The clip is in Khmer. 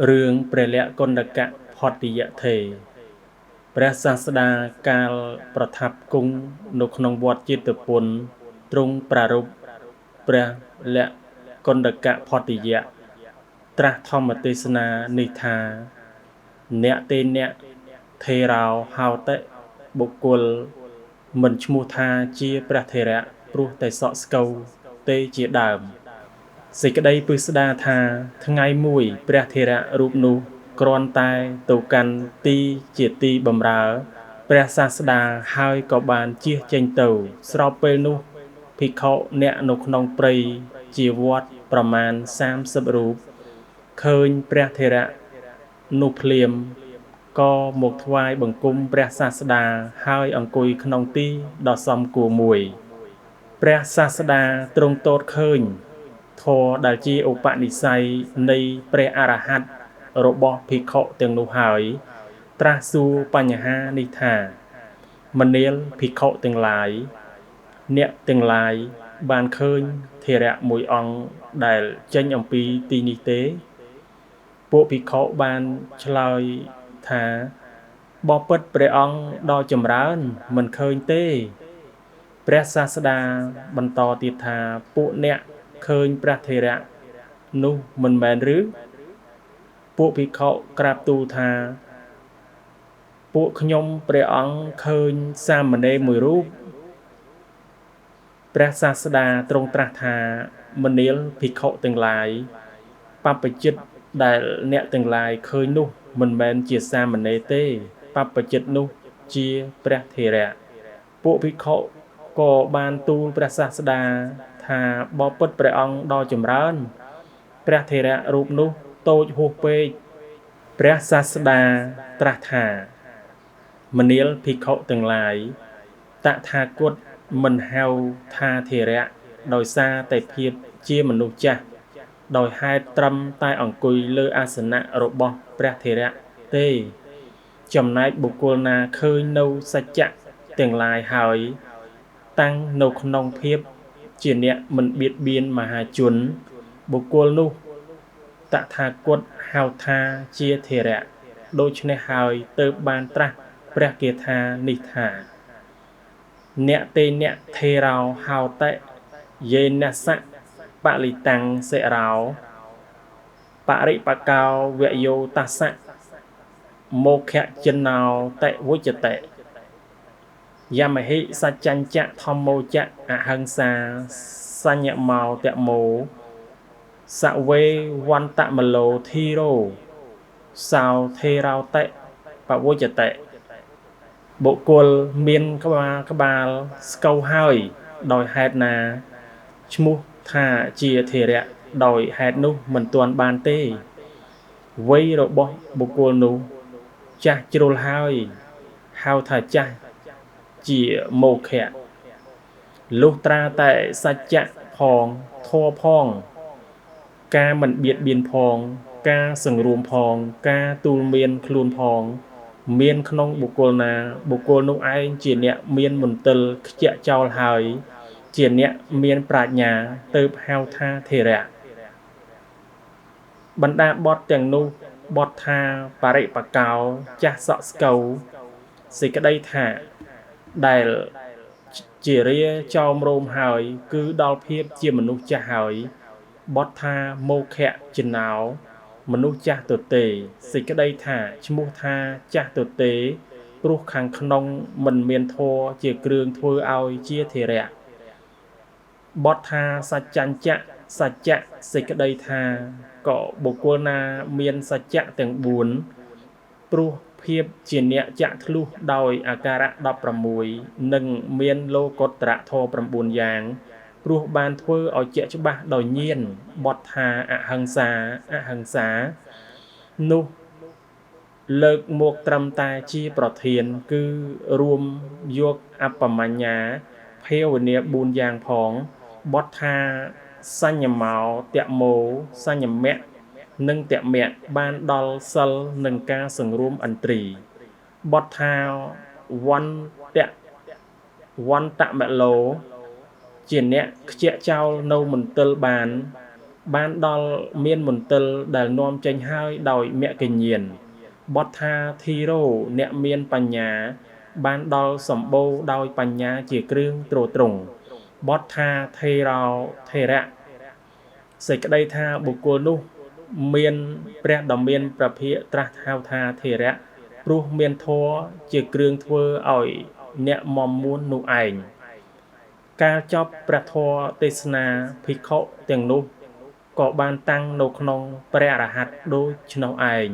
រឿងព្រះលក្ខណ្ឌកៈផតតិយថេរព្រះសាស្តាកាលប្រថាប់គង់នៅក្នុងវត្តចេតពុនទ្រង់ប្រារព្ធព្រះលក្ខណ្ឌកៈផតតិយៈត្រាស់ធម្មទេសនានេះថាអ្នកទេអ្នកថេរោហោតិបុគ្គលមិនឈ្មោះថាជាព្រះថេរៈព្រោះតែសក់ស្កូវទេជាដើមសេចក្តីពិស្ដាថាថ្ងៃមួយព្រះថេរៈរូបនោះគ្រាន់តែទៅកាន់ទីជាទីបម្រើព្រះសាស្តាហើយក៏បានជៀសចេញទៅស្របពេលនោះភិក្ខុអ្នកនៅក្នុងព្រៃជាវត្តប្រមាណ30រូបឃើញព្រះថេរៈនោះភ្លាមក៏មកថ្វាយបង្គំព្រះសាស្តាហើយអង្គុយក្នុងទីដ៏សមគួរមួយព្រះសាស្តាទ្រង់ទតឃើញធម៌ដែលជាឧបនិស្ស័យនៃព្រះអរហន្តរបស់ភិក្ខុទាំងនោះហើយត្រាស់សួរបញ្ហានេះថាមនាលភិក្ខុទាំងឡាយអ្នកទាំងឡាយបានឃើញថេរៈមួយអង្គដែលចេញអំពីទីនេះទេពួកភិក្ខុបានឆ្លើយថាបបិទ្ធព្រះអង្គដ៏ចម្រើនមិនឃើញទេព្រះសាស្តាបន្តទៀតថាពួកអ្នកឃើញព្រះថេរៈនោះមិនមែនឬពួកភិក្ខុក្រាបទូលថាពួកខ្ញុំព្រះអង្គឃើញសាមណេរមួយរូបព្រះសាស្តាទ្រង់ត្រាស់ថាមនាលភិក្ខុទាំងឡាយបព្វជិតដែលអ្នកទាំងឡាយឃើញនោះមិនមែនជាសាមណេរទេបព្វជិតនោះជាព្រះថេរៈពួកភិក្ខុក៏បានទូលព្រះសាស្តាថាបបិទ្ធព្រះអង្គដ៏ចម្រើនព្រះថេរៈរូបនោះតូចហួសពេកព្រះសាស្តាត្រាស់ថាមនាលភិក្ខុទាំងឡាយតថាគតមិនហៅថាថេរៈដោយសារតែភាពជាមនុស្សចាស់ដោយហេតុត្រឹមតែអង្គុយលើអាសនៈរបស់ព្រះថេរៈទេចំណែកបុគ្គលណាឃើញនៅសច្ចៈទាំងឡាយហើយតាំងនៅក្នុងភាពជាអ្នកមិនបៀតបៀនមហាជនបុគ្គលនោះតថាគតហៅថាជាថេរៈដូច្នេះហើយទើបបានត្រាស់ព្រះគាថានេះថាអ្នកទេអ្នកថេរោហោតិយេនសៈបលិតាំងសិរោបរិបកោវយោតស្សៈមោខចិណោតិវុចតិយមហិសច្ចញ្ចៈធម្មោចៈអហិង្សាសញ្ញមោតមោសវេវន្តមលោធីរោសោថេរោតិបវុចតិបុគ្គលមានក្បាលស្កូវហើយដោយហេតុណាឈ្មោះថាជាថេរៈដោយហេតុនោះមិនទាន់បានទេវ័យរបស់បុគ្គលនោះចាស់ជ្រុលហើយហៅថាចាស់ជាមោខៈលុះត្រាតែសច្ចៈផងធម៌ផងការមិនបៀតបៀនផងការសង្រួមផងការទូលមានខ្លួនផងមានក្នុងបុគ្គលណាបុគ្គលនោះឯងជាអ្នកមានមន្ទិលខ្ជាក់ចោលហើយជាអ្នកមានប្រាជ្ញាទើបហៅថាថេរៈបណ្ដាបទទាំងនោះបទថាបរិបកោចាស់សក់ស្កូវសេចក្តីថាដែលជារាចោមរោមហើយគឺដល់ភាពជាមនុស្សចាស់ហើយបទថាមោខៈចិណោមនុស្សចាស់ទទេសេចក្តីថាឈ្មោះថាចាស់ទទេព្រោះខាងក្នុងមិនមានធម៌ជាគ្រឿងធ្វើឲ្យជាថេរៈបទថាសច្ចញ្ចៈសច្ចៈសេចក្តីថាក៏បុគ្គលណាមានសច្ចៈទាំង4ព្រោះភាពជាអ្នកចាក់ធ្លុះដោយអាការៈ16និងមានលោកុត្តរធម៌9យ៉ាងព្រោះបានធ្វើឲ្យជាក់ច្បាស់ដោយញាណបទថាអហិង្សាអហិង្សានោះលើកមកត្រឹមតែជាប្រធានគឺរួមយកអបមញ្ញាភាវនា4យ៉ាងផងបទថាសញ្ញមោតមោសញ្ញមៈនិងតមៈបានដល់សិលនិងការសង្រួមឥន្ទ្រីបទថាវន្តមលោជាអ្នកខ្ជាក់ចោលនៅមន្ទិលបាន បានដល់មានមន្ទិលដែលនាំចេញហើយដោយមគ្គញ្ញាណបទថាធីរោអ្នកមានបញ្ញាបានដល់សម្បូរដោយបញ្ញាជាគ្រឿងទ្រទ្រង់បទថាថេរោថេរៈសេចក្តីថាបុគ្គលនោះមានព្រះដ៏មានព្រះភិក្ខត្រាស់ហៅថាថេរៈព្រោះមានធម៌ជាគ្រឿងធ្វើឲ្យអ្នកមមមួននោះឯងការចប់ព្រះធម៌ទេសនាភិក្ខុទាំងនោះក៏បានតាំងនៅក្នុងព្រះរហ័ត្នដូចនោះឯង